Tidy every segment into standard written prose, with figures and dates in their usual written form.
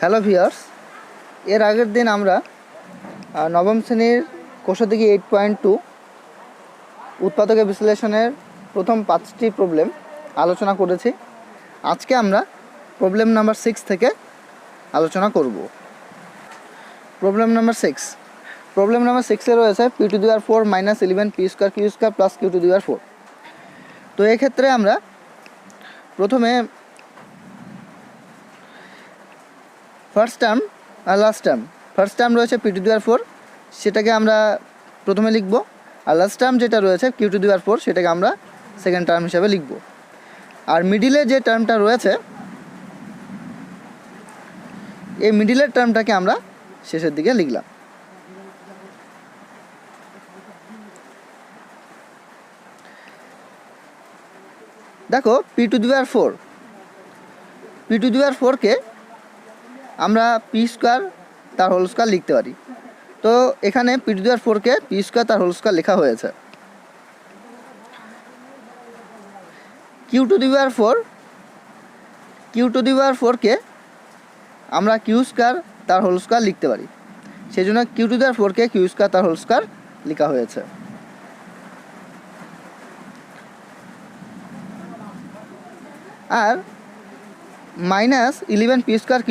Hello viewers, এর আগের দিন আমরা নবম শ্রেণীর কোষাদিঘি 8.2 উৎপাদকের বিশ্লেষণের প্রথম 5টি প্রবলেম আলোচনা করেছি। আজকে আমরা প্রবলেম নাম্বার 6 থেকে আলোচনা করব। প্রবলেম নাম্বার 6 রয়েছে p⁴ - 11 p² q² + q⁴। তো এক্ষেত্রে আমরা প্রথমে ফার্স্ট টার্ম আর লাস্ট টার্ম, ফার্স্ট টার্ম রয়েছে p⁴, সেটাকে আমরা প্রথমে লিখব, আর লাস্ট টার্ম যেটা রয়েছে q⁴, সেটাকে আমরা সেকেন্ড টার্ম হিসাবে লিখব। আর মিডিলে যে টার্মটা রয়েছে, এই মিডিলের টার্মটাকে আমরা শেষের দিকে লিখলাম। দেখো p⁴কে আমরা p² তার হোল স্কয়ার লিখতে পারি। তো এখানে p⁴কে p² তার হোল স্কয়ার লেখা হয়েছে। q⁴কে আমরা q² তার হোল স্কয়ার লিখতে পারি, সেই জন্য q⁴কে q² তার হোল স্কয়ার লেখা হয়েছে। আর -11 p² q²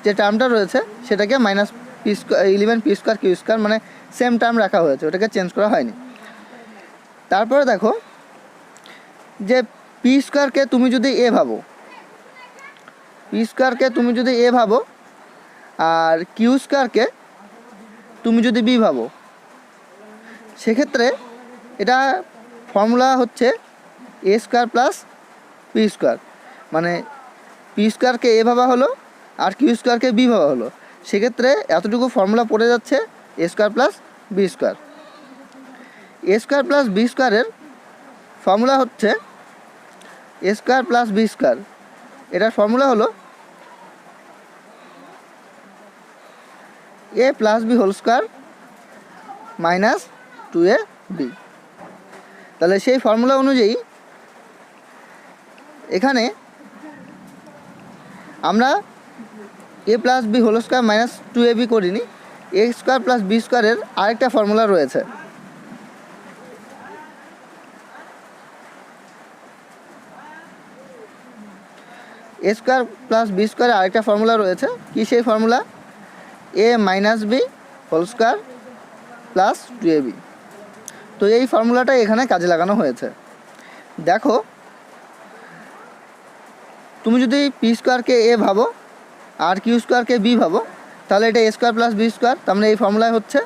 যে টার্মটা রয়েছে সেটাকে -11 p² q² মানে সেম টার্ম রাখা হয়েছে, ওটাকে চেঞ্জ করা হয়নি। তারপরে দেখো যে p²কে তুমি যদি a ভাবো, আর q² তুমি যদি b ভাবো, সেক্ষেত্রে এটা ফর্মুলা হচ্ছে a² + p², মানে p²কে a ভাবা হলো আর q²কে b ভাবা হলো। সেক্ষেত্রে এতটুকু ফর্মুলা পড়ে যাচ্ছে a² + b²। a² + b² এর ফর্মুলা হচ্ছে a² + b², এটার ফর্মুলা হলো a + b² - 2ab। তাহলে সেই ফর্মুলা অনুযায়ী এখানে আমরা a + b² - 2ab করিনি, a² + b² এর আরেকটা ফর্মুলা রয়েছে। a² + b² এর আরেকটা ফর্মুলা রয়েছে, কি সেই ফর্মুলা? a - b² + 2ab। তো এই ফর্মুলাটা এখানে কাজে লাগানো হয়েছে। দেখো, তুমি যদি p²কে a ভাবো আর q²কে b ভাবো, তাহলে এটা a² + b², তার মানে এই ফর্মুলায় হচ্ছে,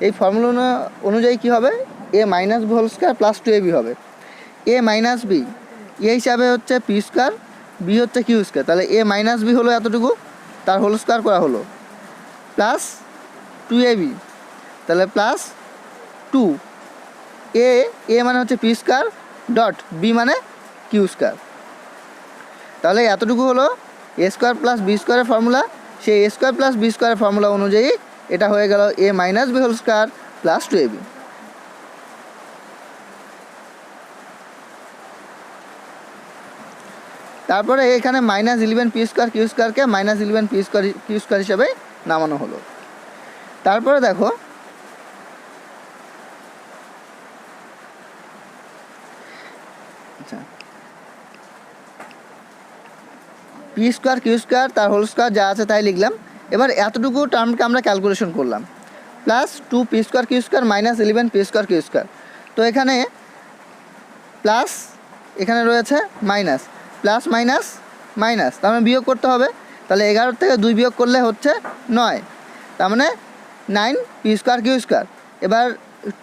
এই ফর্মুলা অনুযায়ী কী হবে? a - b² + 2ab হবে। a - b এ হিসাবে হচ্ছে p², b হচ্ছে q², তাহলে a - b হলো এতটুকু, তার হোল স্কয়ার করা হলো, প্লাস 2ab, তাহলে +2 a মানে হচ্ছে p² ডট b মানে q²। তাহলে এতটুকু হলো a² + b² এর ফর্মুলা। সেই a² + b² এর ফর্মুলা অনুযায়ী এটা হয়ে গেল a - b² + 2ab। তারপরে এখানে -11 p² q²কে -11 p² q² হিসাবে নামানো হলো। তারপরে দেখো, আচ্ছা, p² q² তার হোল স্কয়ার যা আছে তাই লিখলাম। এবার এতটুকু টার্মকে আমরা ক্যালকুলেশন করলাম, +2 p² q² -11 p² q²। তো এখানে প্লাস, এখানে রয়েছে মাইনাস, প্লাস মাইনাস মাইনাস, তার মানে বিয়োগ করতে হবে। তাহলে 11 থেকে 2 বিয়োগ করলে হচ্ছে 9, তার মানে 9 p² q²। এবার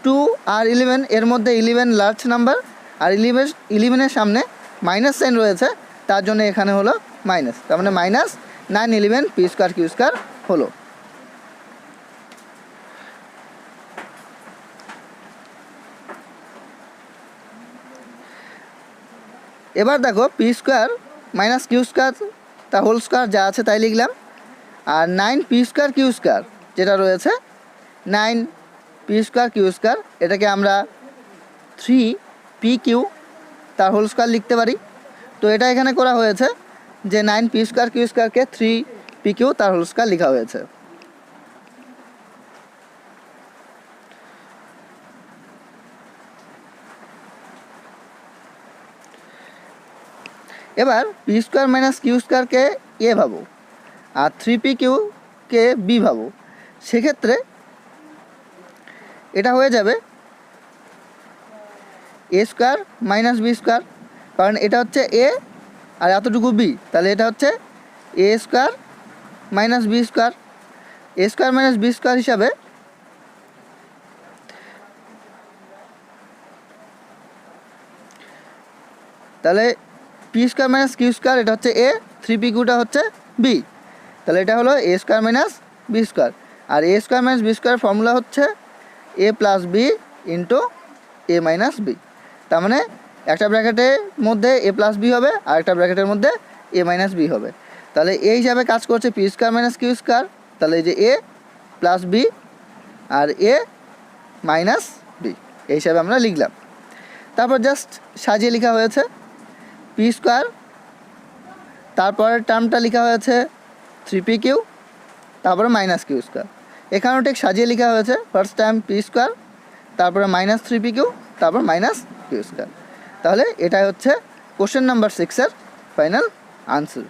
2 আর 11, এর মধ্যে 11 লার্জ নাম্বার, আর 11-এর সামনে মাইনাস সাইন রয়েছে, তার জন্য এখানে হলো মাইনাস, তার মানে -911 p² q² হলো। এবার দেখো p² - q² তার হোল স্কয়ার যা আছে তাই লিখলাম, আর 9 p² q² যেটা রয়েছে 9 p² q², এটাকে আমরা 3pq তার হোল স্কয়ার লিখতে পারি। তো এটা এখানে করা হয়েছে যে 9 p² q²কে পি কিউ তার হোল স্কয়ার লেখা হয়েছে। এবার পি স্কোয়ার মাইনাস কিউ স্কোয়ারকে এ ভাবো আর 3p কিউকে বি ভাবো, সেক্ষেত্রে এটা হয়ে যাবে এ স্কোয়ার মাইনাস বি স্কোয়ার, কারণ এটা হচ্ছে এ আর এতটুকু বি, তাহলে এটা হচ্ছে এ স্কোয়ার মাইনাস বি স্কোয়ার। এ স্কোয়ার মাইনাস বি স্কোয়ার হিসাবে তাহলে p square minus Q square এটা হচ্ছে এ, 3p কিউটা হচ্ছে বি, তাহলে এটা হলো A square minus B square. আর এ square minus B square formula হচ্ছে এ প্লাস বি ইন্টু এ মাইনাস বি। তার মানে একটা ব্র্যাকেটের মধ্যে এ প্লাস বি হবে আর একটা ব্র্যাকেটের মধ্যে এ মাইনাস বি হবে। তাহলে এই হিসাবে কাজ করছে p square minus Q square, তাহলে এই যে এ প্লাস বি আর এ মাইনাস বি এই হিসাবে আমরা লিখলাম। তারপর জাস্ট সাজিয়ে লেখা হয়েছে পি স্কোয়ার, তারপরের টার্মটা লেখা হয়েছে 3p কিউ, তারপরে মাইনাস কিউ স্কোয়ার। এখানেও ঠিক সাজিয়ে লেখা হয়েছে ফার্স্ট টাইম পি স্কোয়ার, তারপরে মাইনাস 3p কিউ, তারপর মাইনাস কিউ স্কোয়ার। তাহলে এটাই হচ্ছে কোশ্চেন নাম্বার 6-এর ফাইনাল আনসার।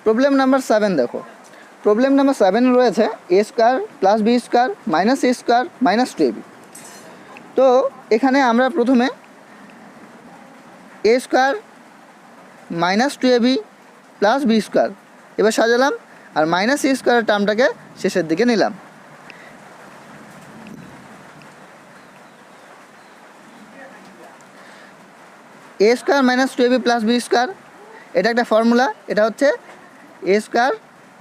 প্রবলেম নাম্বার 7 দেখো। প্রবলেম নাম্বার 7 রয়েছে A square plus B square minus A square minus 2ab। তো এখানে আমরা প্রথমে A square minus 2ab plus B square এবার সাজালাম, আর মাইনাস এ স্কোয়ারের টার্মটাকে শেষের দিকে নিলাম। A square minus 2ab plus B square এটা একটা ফর্মুলা, এটা হচ্ছে এ square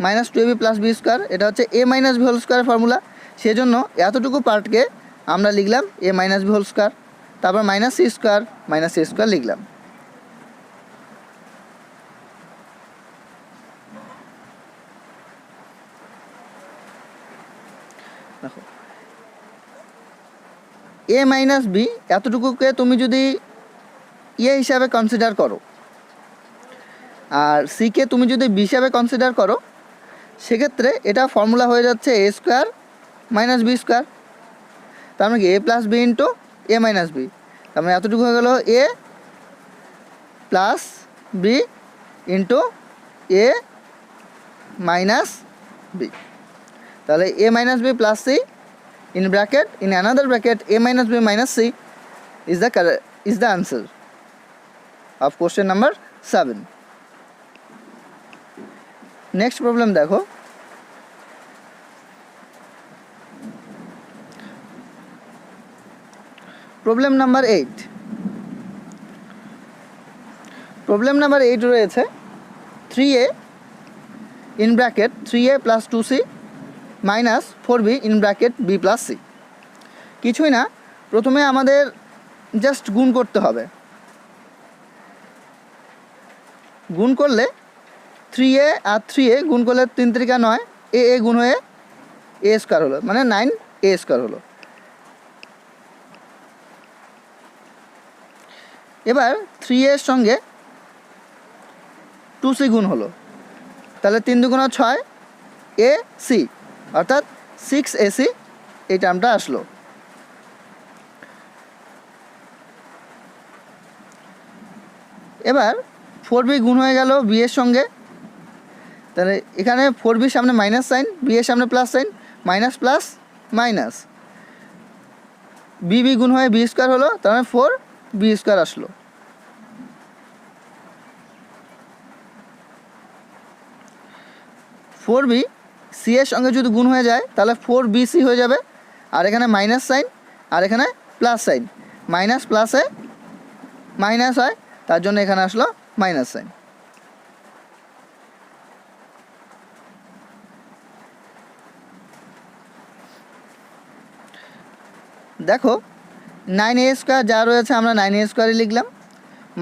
minus 2ab plus B square, এটা হচ্ছে A minus B whole square formula. সেজন্য এতটুকু পার্টকে আমরা লিখলাম A minus B whole square, তারপর minus C square minus A square লিখলাম। দেখো এ মাইনাস বি এতটুকুকে তুমি যদি এ হিসাবে কনসিডার করো আর সিকে তুমি যদি বি হিসাবে কনসিডার করো, সেক্ষেত্রে এটা ফর্মুলা হয়ে যাচ্ছে এ স্কোয়ার মাইনাস বি স্কোয়ার, তার মানে A plus B into A minus B. তার মানে এতটুকু হয়ে গেল A plus B into A minus B. তাহলে A minus B plus C in bracket in another bracket a minus b minus c is the answer of question number 7. next problem দেখো। problem number 8 রয়েছে 3a in bracket 3a plus 2c minus 4b in bracket b plus c. কিছুই না, প্রথমে আমাদের just গুণ করতে হবে। গুণ করলে 3a আর 3a গুণ করলে 3 3 9, এ গুণ হয়ে এ স্কোয়ার হলো, মানে 9a স্কোয়ার হলো। এবার 3a এর সঙ্গে 2c গুণ হলো, তাহলে 3 2 6 এ সি অর্থাৎ 6ac এই টার্মটা আসলো। এবার 4b গুণ হয়ে গেল বি এর সঙ্গে, তাহলে এখানে 4b সামনে মাইনাস সাইন, বি এর সামনে plus sign, minus plus minus, b গুণ হয়ে বি স্কোয়ার হলো, তার মানে 4b স্কোয়ার আসলো। ফোর বি সি এর সঙ্গে যদি গুণ হয়ে যায় তাহলে 4bc হয়ে যাবে, আর এখানে মাইনাস সাইন আর এখানে প্লাস সাইন, মাইনাস প্লাসে মাইনাস হয়, তার জন্য এখানে আসলো মাইনাস সাইন। দেখো 9a স্কোয়ার যা রয়েছে আমরা 9a স্কোয়ারই লিখলাম,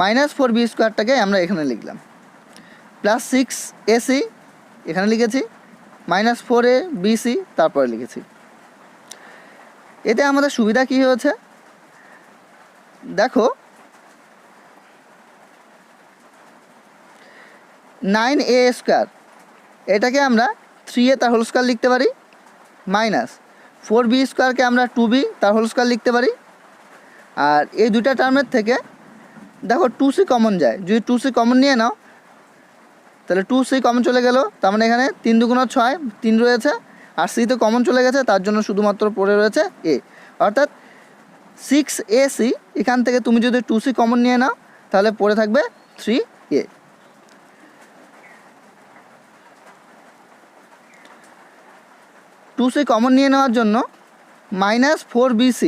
মাইনাস 4b স্কোয়ারটাকে আমরা এখানে লিখলাম, প্লাস 6ac এখানে লিখেছি, মাইনাস 4abc তারপরে লিখেছি। এতে আমাদের সুবিধা কী হয়েছে, দেখো 9a স্কোয়ার এটাকে আমরা 3a তার হোল স্কোয়ার লিখতে পারি, মাইনাস 4b স্কোয়ারকে আমরা 2b তার হোল স্কোয়ার লিখতে পারি। আর এই দুইটা টার্মের থেকে দেখো 2c কমন যায়, যদি 2c কমন নিয়ে নাও তাহলে 2c কমন চলে গেল, তার মানে এখানে 3 দুগুণ 6 3 রয়েছে, আর c তো কমন চলে গেছে, তার জন্য শুধুমাত্র পড়ে রয়েছে a, অর্থাৎ 6ac এখান থেকে তুমি যদি 2c কমন নিয়ে নাও তাহলে পড়ে থাকবে 3a। টু সি কমন নিয়ে নেওয়ার জন্য মাইনাস 4bc,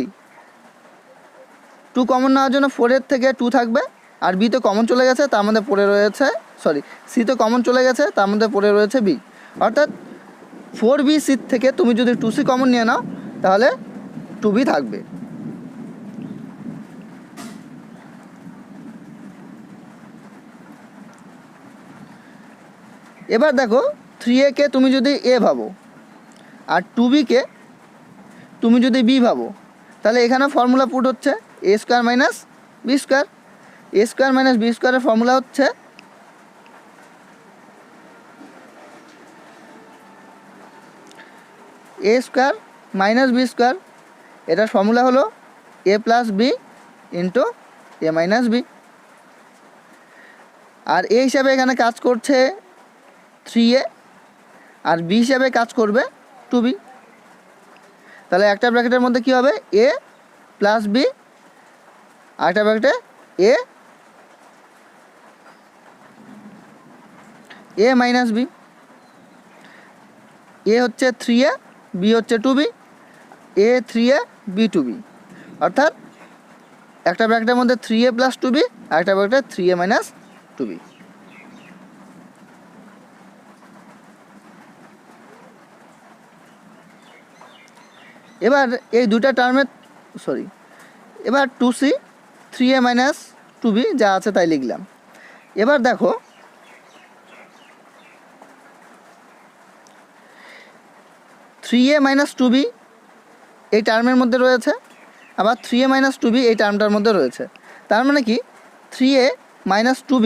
2 কমন নেওয়ার জন্য 4-এর থেকে 2 থাকবে, আর b তো কমন চলে গেছে তার মধ্যে পড়ে রয়েছে, সরি c তো কমন চলে গেছে তার মধ্যে পড়ে রয়েছে b, অর্থাৎ 4bc থেকে তুমি যদি 2c কমন নিয়ে নাও তাহলে 2b থাকবে। এবার দেখো 3a কে তুমি যদি a ভাবো আর 2b কে তুমি যদি b ভাবো, তাহলে এখানে ফর্মুলা পুট হচ্ছে a square minus B square. a square minus b স্কোয়ারের ফর্মুলা হচ্ছে a square minus B square, এটার ফর্মুলা হলো a plus B into a minus b. আর a হিসাবে এখানে কাজ করছে 3a, আর b হিসাবে কাজ করবে 2b। তাহলে একটা ব্র্যাকেটের মধ্যে কী হবে a প্লাস বি, আরেকটা ব্র্যাকেটে a মাইনাস বি। a হচ্ছে 3a, b হচ্ছে 2b, a 3a b 2b, অর্থাৎ একটা ব্র্যাকেটের মধ্যে 3a প্লাস 2b, আরেকটা ব্র্যাকেটে 3a মাইনাস 2b। এবার এই দুটা টার্মের এবার 2c 3a মাইনাস 2b যা আছে তাই লিখলাম। এবার দেখো 3a মাইনাস 2b এই টার্মের মধ্যে রয়েছে, আবার 3a মাইনাস 2b এই টার্মটার মধ্যে রয়েছে, তার মানে কি 3a মাইনাস 2b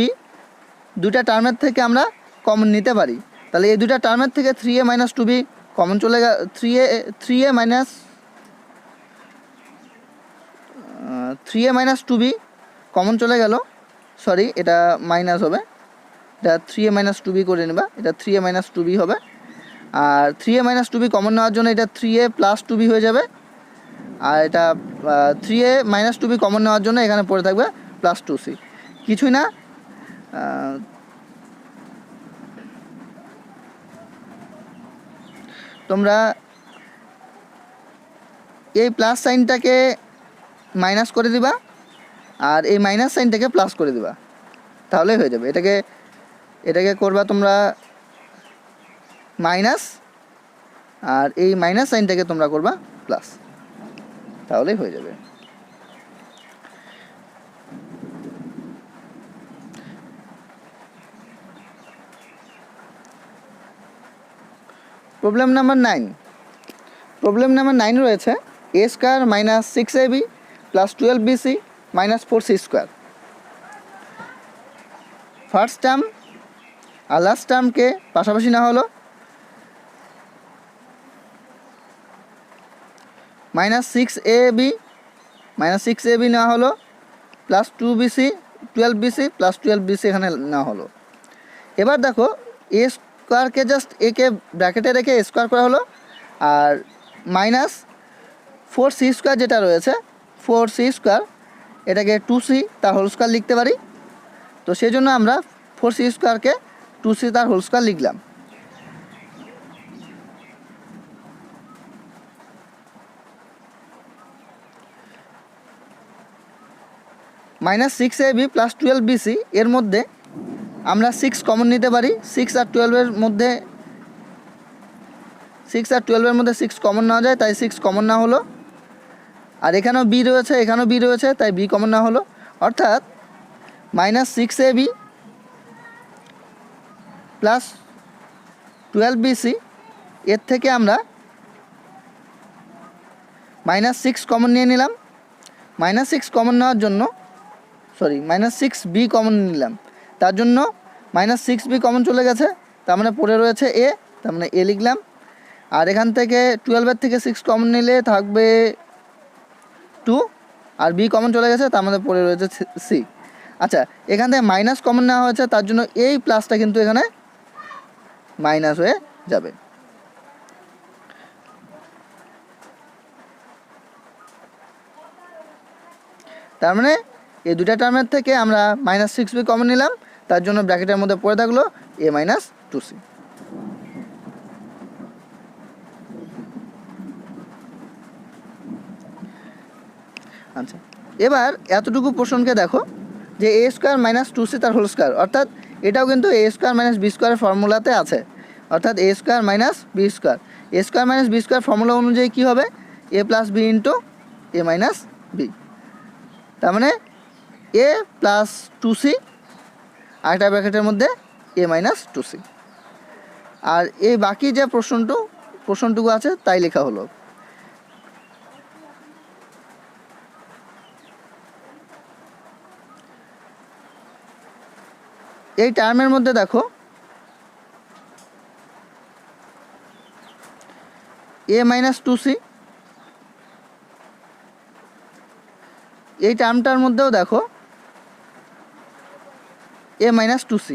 দুটা টার্মের থেকে আমরা কমন নিতে পারি। তাহলে এই দুটা টার্মের থেকে 3a মাইনাস 2b কমন চলে গেল, 3a মাইনাস 2b কমন চলে গেল, সরি এটা মাইনাস হবে, এটা 3a মাইনাস 2b করে নেবা, এটা 3a মাইনাস 2b হবে। আর 3a মাইনাস 2b কমন নেওয়ার জন্য এটা 3a প্লাস 2b হয়ে যাবে, আর এটা 3a মাইনাস 2b কমন নেওয়ার জন্য এখানে পড়ে থাকবে প্লাস 2c। কিছুই না, তোমরা এই প্লাস সাইনটাকে মাইনাস করে দিবা আর এই মাইনাস সাইনটাকে প্লাস করে দিবা, তাহলেই হয়ে যাবে। এটাকে করবা তোমরা মাইনাস, আর এই মাইনাস সাইনটাকে তোমরা করবা প্লাস, তাহলেই হয়ে যাবে। প্রবলেম নাম্বার 9 রয়েছে a square minus 6ab plus 12bc minus 4c square. First term আর লাস্ট টার্মকে পাশাপাশি না হলো, মাইনাস 6ab নেওয়া হলো, plus 2bc 12bc plus 12bc এখানে নেওয়া হলো। এবার দেখো a স্কোয়ারকে জাস্ট একে ব্র্যাকেটে রেখে স্কোয়ার করা হলো, আর মাইনাস 4c স্কোয়ার যেটা রয়েছে 4c স্কোয়ার এটাকে 2c তার হোল স্কোয়ার লিখতে পারি, তো সেই জন্য আমরা 4c স্কোয়ারকে 2c তার হোল স্কোয়ার লিখলাম। মাইনাস 6ab প্লাস 12bc এর মধ্যে আমরা 6 কমন নিতে পারি, 6 আর 12-এর মধ্যে 6 কমন নেওয়া যায়, তাই 6 কমন না হলো, আর এখানেও b রয়েছে তাই b কমন না হলো, অর্থাৎ মাইনাস 6ab প্লাস 12bc এর থেকে আমরা মাইনাস 6 কমন নিয়ে নিলাম, -6 কমন নেওয়ার জন্য -6b কমন নিলাম, তার জন্য -6b কমন চলে গেছে, তার মানে পড়ে রয়েছে a, তার মানে a লিখলাম। আর এখান থেকে 12 থেকে 6 কমন নিলে থাকবে 2, আর b কমন চলে গেছে, তার মানে পড়ে রয়েছে c। আচ্ছা, এখান থেকে মাইনাস কমন নেওয়া হয়েছে, তার জন্য এই প্লাসটা কিন্তু এখানে মাইনাস হয়ে যাবে। তার মানে এই দুটা টার্মের থেকে আমরা -6b কমন নিলাম, তার জন্য ব্র্যাকেটের মধ্যে পড়ে থাকলো a - 2c। আচ্ছা, এবার এতটুকু পোর্শনকে দেখো যে a² - 2c তার হোল স্কয়ার, অর্থাৎ এটাও কিন্তু a² - b² ফর্মুলাতে আছে, অর্থাৎ a² - b²। a² - b² formula অনুযায়ী কী হবে, a + b × a - b। তার মানে a + 2c, আরেকটা ব্র্যাকেটের মধ্যে a - 2c। আর এই বাকি যে পোর্শনটুকু আছে তাই লেখা হলো। এই টার্মের মধ্যে দেখো a - 2c, এই টার্মটার মধ্যেও দেখো a - 2c।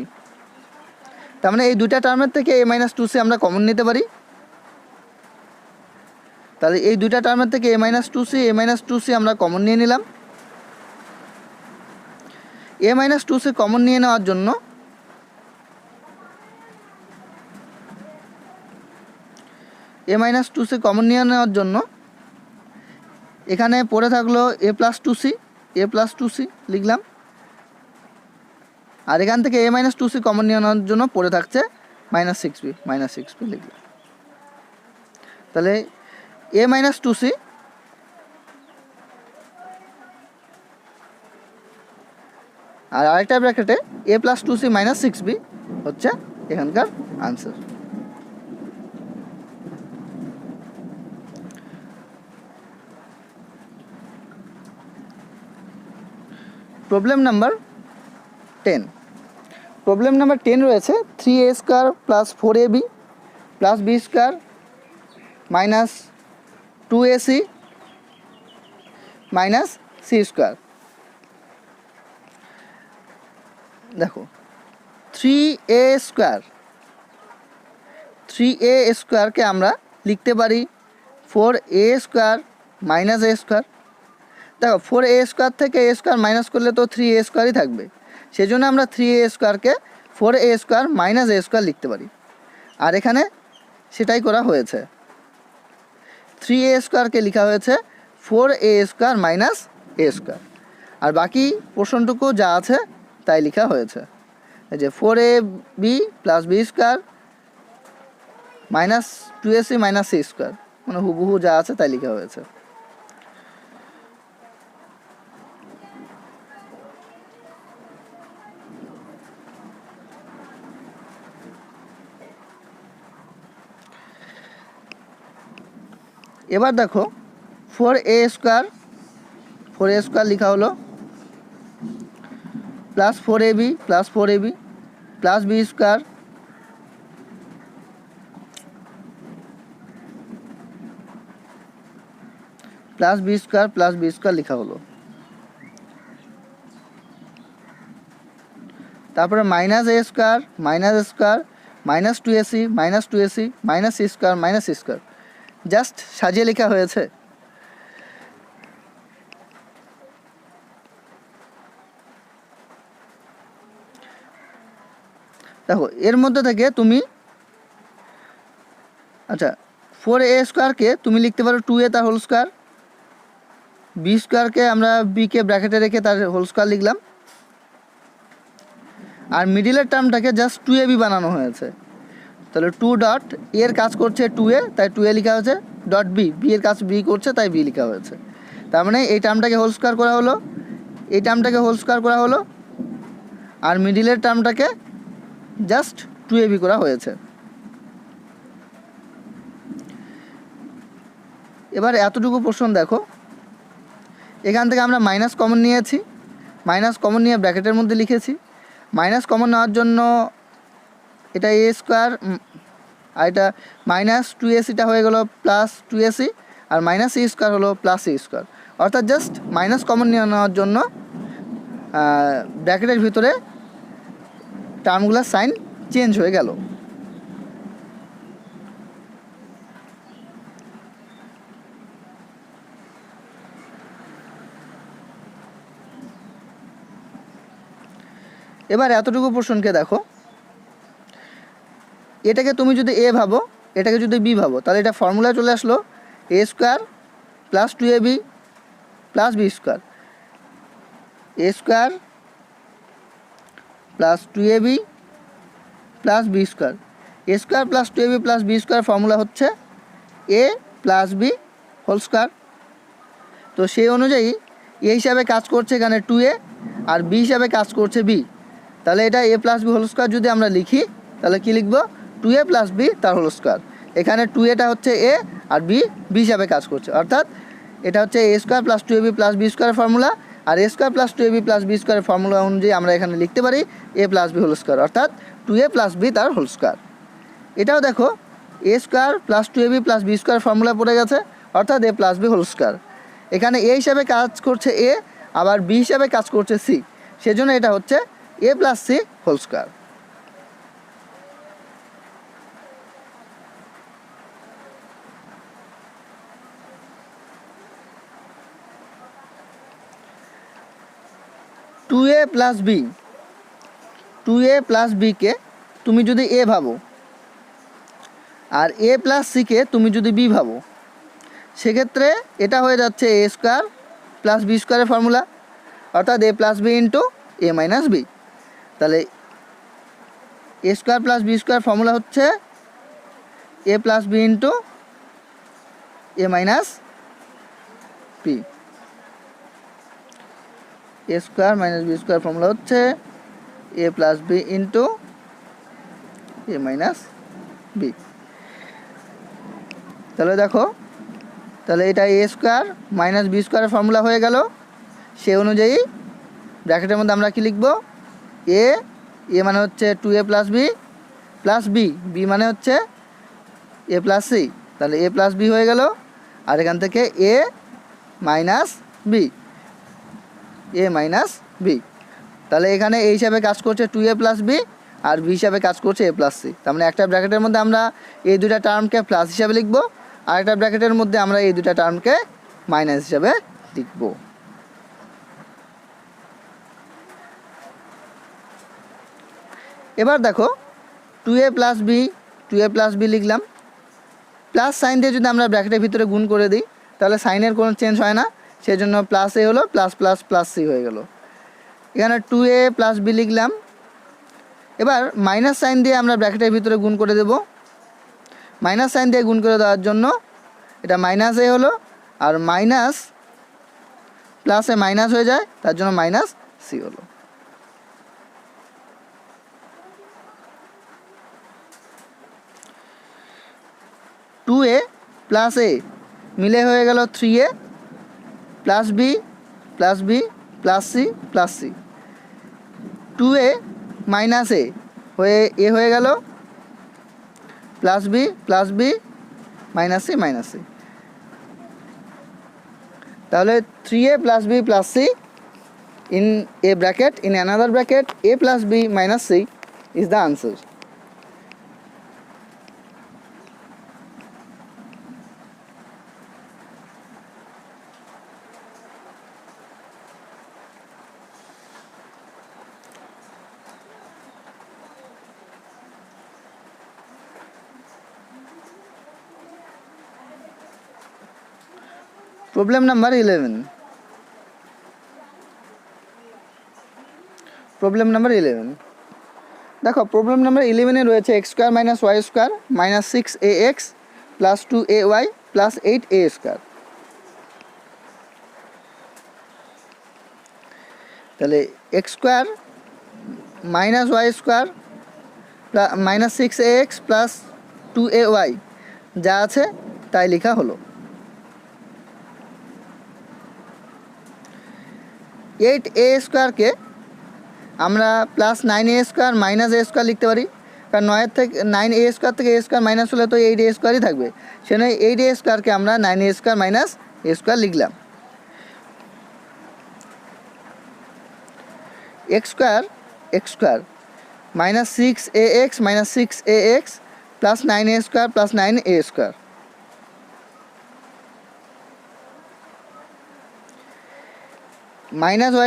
তার মানে এই দুইটা টার্মের থেকে a - 2c আমরা কমন নিতে পারি। তাহলে এই দুইটা টার্মের থেকে a - 2c, a - 2c আমরা কমন নিয়ে নিলাম। a - 2c কমন নিয়ে নেওয়ার জন্য এখানে পড়ে থাকলো a + 2c, a + 2c লিখলাম। আর এখান থেকে a - 2c কমন নিয়ে নেওয়ার জন্য পড়ে থাকছে -6b, -6b লিখলাম। তাহলে a - 2c আর আরেকটা ব্র্যাকেটে a + 2c - 6b হচ্ছে এখানকার answer. Problem number 10। Problem number 10 রয়েছে 3a² + 4ab + b² - 2ac - c²। দেখো 3a² আমরা লিখতে পারি 4a² - a²। দেখো 4a² থেকে a² মাইনাস করলে তো 3a² থাকবে, সেজন্য আমরা 3a² 4a² - a² লিখতে পারি। আর এখানে সেটাই করা হয়েছে, 3a² লেখা হয়েছে 4a² - a²। আর বাকি পোর্শনটুকু যা আছে তাই লেখা হয়েছে, এই যে 4ab + b² - 2ac - c², মানে হুবহু যা আছে তাই লেখা হয়েছে। এবার দেখো 4a² লেখা হলো +4ab + 4ab + b² + b² লেখা হলো। তারপরে -a² -2ac -2ac - c², just সাজিয়ে লেখা হয়েছে। দেখো এর মধ্যে থেকে তুমি আচ্ছা 4a² তুমি লিখতে পারো 2a তার হোল স্কয়ার, b² আমরা b ব্র্যাকেটে রেখে তার হোল স্কয়ার লিখলাম। আর মিডিলের টার্মটাকে জাস্ট 2ab বানানো হয়েছে, তাহলে 2 ডট এর কাজ করছে 2a, তাই 2a লেখা হয়েছে, ডট b এর কাজ b করছে তাই b লেখা হয়েছে। তার মানে এই টার্মটাকে হোল স্কয়ার করা হলো, এই টার্মটাকে হোল স্কয়ার করা হলো, আর মিডিলের টার্মটাকে জাস্ট 2ab করা হয়েছে। এবার এতটুকু পোর্শন দেখো, এখান থেকে আমরা মাইনাস কমন নিয়েছি, মাইনাস কমন নিয়ে ব্র্যাকেটের মধ্যে লিখেছি। মাইনাস কমন নেওয়ার জন্য এটা এ স্কোয়ার আর এটা মাইনাস 2ac হয়ে গেল plus 2ac, R minus A square হলো প্লাস এ স্কোয়ার। অর্থাৎ জাস্ট মাইনাস কমন নিয়ে নেওয়ার জন্য ব্র্যাকেটের ভিতরে টার্মগুলোর সাইন চেঞ্জ হয়ে গেল। এবার এতটুকু পোর্শনকে দেখো, এটাকে তুমি যদি এ ভাবো, এটাকে যদি বি ভাবো, তাহলে এটা ফর্মুলায় চলে আসলো A square plus 2ab plus B square, A square plus 2ab plus B square. A square plus 2ab plus B square formula হচ্ছে এ প্লাস বি হোল স্কোয়ার। তো সেই অনুযায়ী এ হিসাবে কাজ করছে এখানে 2a, আর বি হিসাবে কাজ করছে বি। তাহলে এটা এ প্লাস বি হোল স্কোয়ার যদি আমরা লিখি, তাহলে কী লিখব? 2a প্লাস বি তার হোল স্কোয়ার। এখানে 2a হচ্ছে এ আর বি হিসাবে কাজ করছে, অর্থাৎ এটা হচ্ছে এ square plus 2ab plus b স্কোয়ারের ফর্মুলা, আর এ square plus 2ab plus b স্কোয়ারের ফর্মুলা অনুযায়ী আমরা এখানে লিখতে পারি a plus B whole square, অর্থাৎ 2a প্লাস বি তার হোল স্কোয়ার। এটাও দেখো a square plus 2ab plus B square formula পড়ে গেছে, অর্থাৎ a plus B whole square. এখানে এ হিসাবে কাজ করছে এ, আবার বি হিসাবে কাজ করছে সি, সেজন্য এটা হচ্ছে এ plus c whole square. Two a plus b, 2a plus বিকে তুমি যদি এ ভাবো, আর এ প্লাস সিকে তুমি যদি বি ভাবো, সেক্ষেত্রে এটা হয়ে যাচ্ছে এ স্কোয়ার প্লাস বি স্কোয়ারের ফর্মুলা, অর্থাৎ a plus B into A minus B. তাহলে a square plus B square formula হচ্ছে এ plus B into A minus b. A square minus B square formula হচ্ছে এ প্লাস বি ইন্টু এ minus B. তাহলে দেখো, তাহলে এটা a square minus b স্কোয়ারের formula হয়ে গেল। সেই অনুযায়ী ব্র্যাকেটের মধ্যে আমরা কি লিখব? এ মানে হচ্ছে 2a plus b plus b, b মানে হচ্ছে এ প্লাস সি, তাহলে এ প্লাস বি হয়ে গেল। আর এখান থেকে এ মাইনাস বি, এ মাইনাস বি। তাহলে এখানে এই হিসাবে কাজ করছে 2a প্লাস বি, আর বি হিসাবে কাজ করছে এ প্লাস সি। তার মানে একটা ব্র্যাকেটের মধ্যে আমরা এই দুটা টার্মকে প্লাস হিসাবে লিখব, আর একটা ব্র্যাকেটের মধ্যে আমরা এই দুটা টার্মকে মাইনাস হিসাবে লিখব। এবার দেখো 2a প্লাস বি লিখলাম, প্লাস সাইন দিয়ে যদি আমরা ব্র্যাকেটের ভিতরে গুণ করে দিই, তাহলে সাইনের কোনো চেঞ্জ হয় না, সেই জন্য প্লাস এ হলো প্লাস প্লাস প্লাস সি হয়ে গেল। এখানে 2a প্লাস বি লিখলাম। এবার মাইনাস সাইন দিয়ে আমরা ব্র্যাকেটের ভিতরে গুণ করে দেব। মাইনাস সাইন দিয়ে গুণ করে দেওয়ার জন্য এটা মাইনাস এ হলো, আর মাইনাস প্লাসে মাইনাস হয়ে যায়, তার জন্য মাইনাস সি হলো। টু এ প্লাস এ মিলে হয়ে গেল 3a plus b plus b plus c plus c. 2a minus a হয়ে গেল প্লাস বি মাইনাস সি। তাহলে 3a plus b plus C in a bracket, in another bracket a plus b minus c is the answer. Problem number 11. Problem number 11 দেখো, problem number 11-এ রয়েছে x square minus y square minus 6ax plus 2ay plus 8a square. তাহলে x square minus y square minus 6ax plus 2ay যা আছে তাই লেখা হলো। 8a² আমরা প্লাস 9a² মাইনাস a² লিখতে পারি, কারণ 9a² থেকে a² মাইনাস হলে তো 8a² থাকবে, সেজন্য 8a² আমরা 9a² মাইনাস a² লিখলাম। x² minus 6ax minus 6ax plus 9a² plus 9a²। Minus y²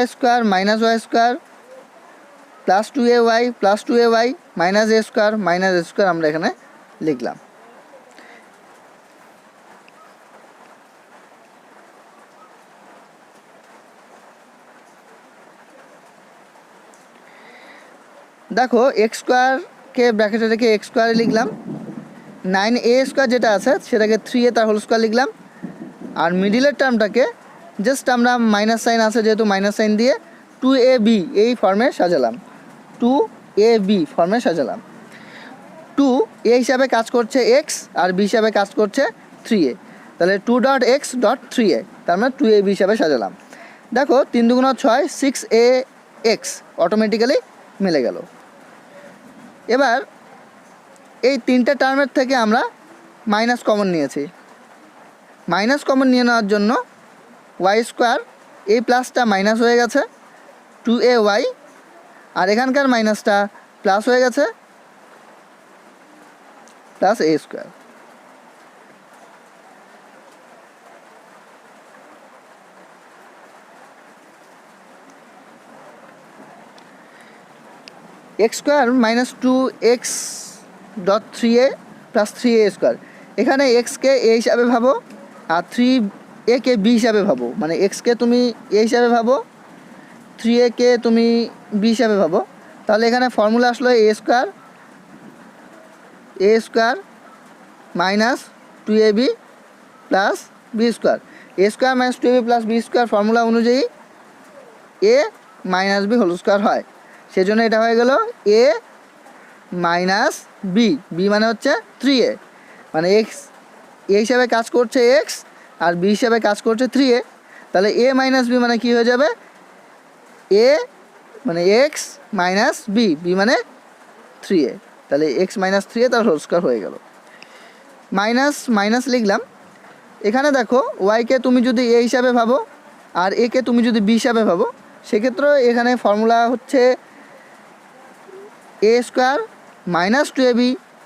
plus 2ay minus a² আমরা এখানে লিখলাম। দেখো x²কে ব্র্যাকেটে রেখে x² লিখলাম, 9a² যেটা আছে সেটাকে 3a তার হোল স্কোয়ার লিখলাম, আর মিডিলের টার্মটাকে জাস্ট আমরা মাইনাস সাইন আছে যেহেতু মাইনাস সাইন দিয়ে 2ab এই ফর্মে সাজালাম, 2ab ফর্মে সাজালাম। 2a হিসাবে কাজ করছে x আর b হিসাবে কাজ করছে 3a, তাহলে 2.x.3a, তার মানে 2ab হিসাবে সাজালাম। দেখো 3 2 6 6ax অটোমেটিক্যালি মিলে গেল। এবার এই তিনটা টার্মের থেকে আমরা মাইনাস কমন নিয়েছি, মাইনাস কমন নিয়ে নেওয়ার জন্য y² এই প্লাসটা মাইনাস হয়ে গেছে 2ay, আর এখানকার মাইনাসটা প্লাস হয়ে গেছে plus a²। x² minus 2x.3a plus 3a², এখানে x-কে a হিসাবে ভাবো আর 3a-কে b হিসাবে ভাবো, মানে x-কে তুমি a হিসাবে ভাবো, 3a-কে তুমি b হিসাবে ভাবো, তাহলে এখানে ফর্মুলা আসলো a² minus 2ab plus b²। a² minus 2ab plus b² formula অনুযায়ী a minus b whole square হয়, সেজন্য এটা হয়ে গেল a মাইনাস b, b মানে হচ্ছে 3a, মানে x a হিসাবে কাজ করছে x আর b হিসাবে কাজ করছে 3a, তাহলে a মাইনাস b মানে কি হয়ে যাবে, a মানে x মাইনাস b, b মানে 3a, তাহলে x মাইনাস 3a তার হোল স্কোয়ার হয়ে গেল। মাইনাস মাইনাস লিখলাম, এখানে দেখো y-কে তুমি যদি a হিসাবে ভাবো আর a-কে তুমি যদি b হিসাবে ভাবো, সেক্ষেত্রে এখানে ফর্মুলা হচ্ছে a² minus 2ab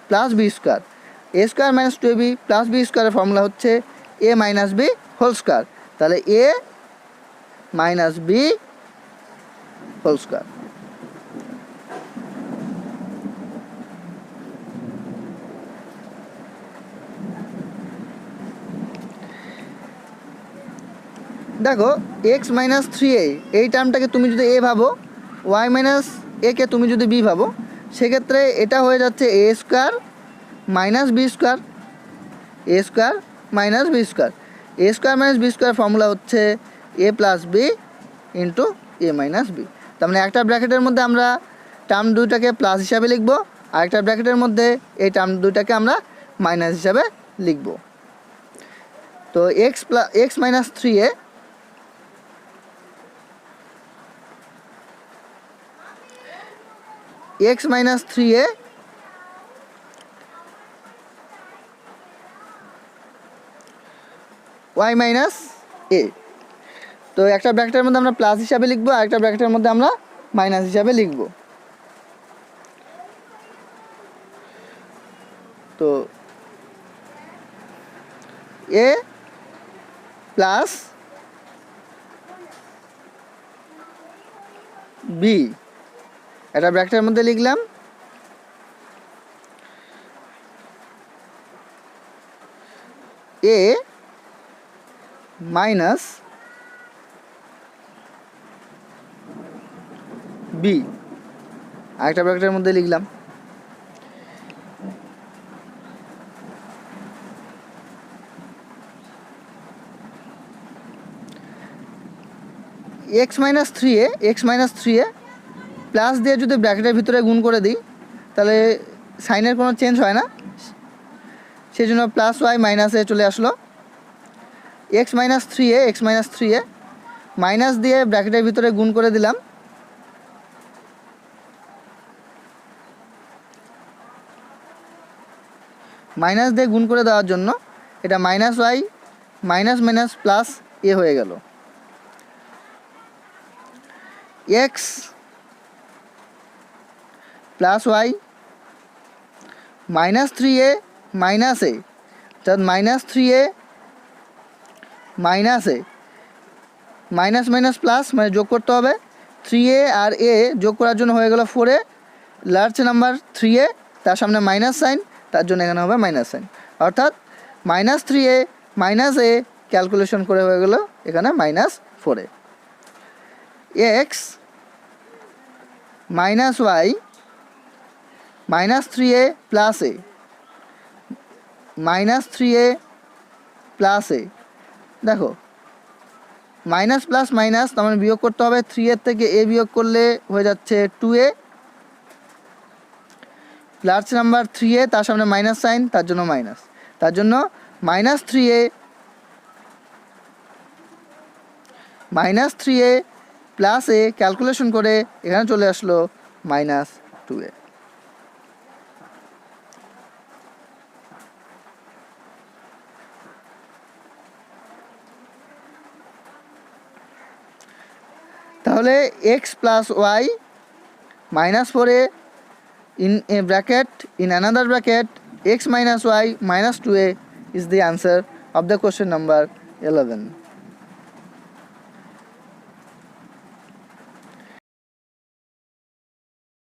plus b², a² minus 2ab plus b² formula হচ্ছে a minus b whole square, তাহলে a minus b whole square. দেখো x মাইনাস 3a এই টার্মটাকে তুমি যদি a ভাবো, y মাইনাস a-কে তুমি যদি b ভাবো, সেক্ষেত্রে এটা হয়ে যাচ্ছে a² minus b² minus b², a² minus b² formula হচ্ছে a plus b into a minus b। তার মানে একটা ব্র্যাকেটের মধ্যে আমরা টার্ম দুইটাকে প্লাস হিসাবে লিখব, আর একটা ব্র্যাকেটের মধ্যে এই টার্ম দুইটাকে আমরা মাইনাস হিসাবে লিখব। তো x minus 3a x minus 3a y minus a, তো একটা ব্র্যাকেটের মধ্যে আমরা প্লাস হিসাবে লিখবো আর একটা ব্র্যাকেটের মধ্যে আমরা মাইনাস হিসাবে লিখব। তো a প্লাস b এটা ব্র্যাকেটের মধ্যে লিখলাম, a মাইনাস b আরেকটা ব্র্যাকেটের মধ্যে লিখলাম, x মাইনাস 3a প্লাস দিয়ে যদি ব্র্যাকেটের ভিতরে গুণ করে দিই তাহলে সাইনের কোনো চেঞ্জ হয় না, সেই জন্য প্লাস y মাইনাসে চলে আসলো। x মাইনাস 3a মাইনাস দিয়ে ব্র্যাকেটের ভিতরে গুণ করে দিলাম, মাইনাস দিয়ে গুণ করে দেওয়ার জন্য এটা minus y minus minus plus a হয়ে গেল। X plus y minus three a minus a, অর্থাৎ minus three a minus a, minus minus plus মানে যোগ করতে হবে, থ্রি এ আর এ যোগ করার জন্য হয়ে গেল four a, large number three a, তার সামনে মাইনাস সাইন, তার জন্য এখানে হবে মাইনাস সাইন, অর্থাৎ minus three a minus a calculation করে হয়ে গেল এখানে minus four a. X minus y minus three a plus a, minus three a plus a, দেখো মাইনাস প্লাস মাইনাস তার মানে বিয়োগ করতে হবে, থ্রি এর থেকে এ বিয়োগ করলে হয়ে যাচ্ছে two a, large number three a তার সামনে মাইনাস সাইন, তার জন্য মাইনাস, তার জন্য minus three a plus a calculation করে এখানে চলে আসলো মাইনাস টু এ। তাহলে x plus y minus four a in a bracket, in another bracket x minus y minus 2a is the answer of the question number 11.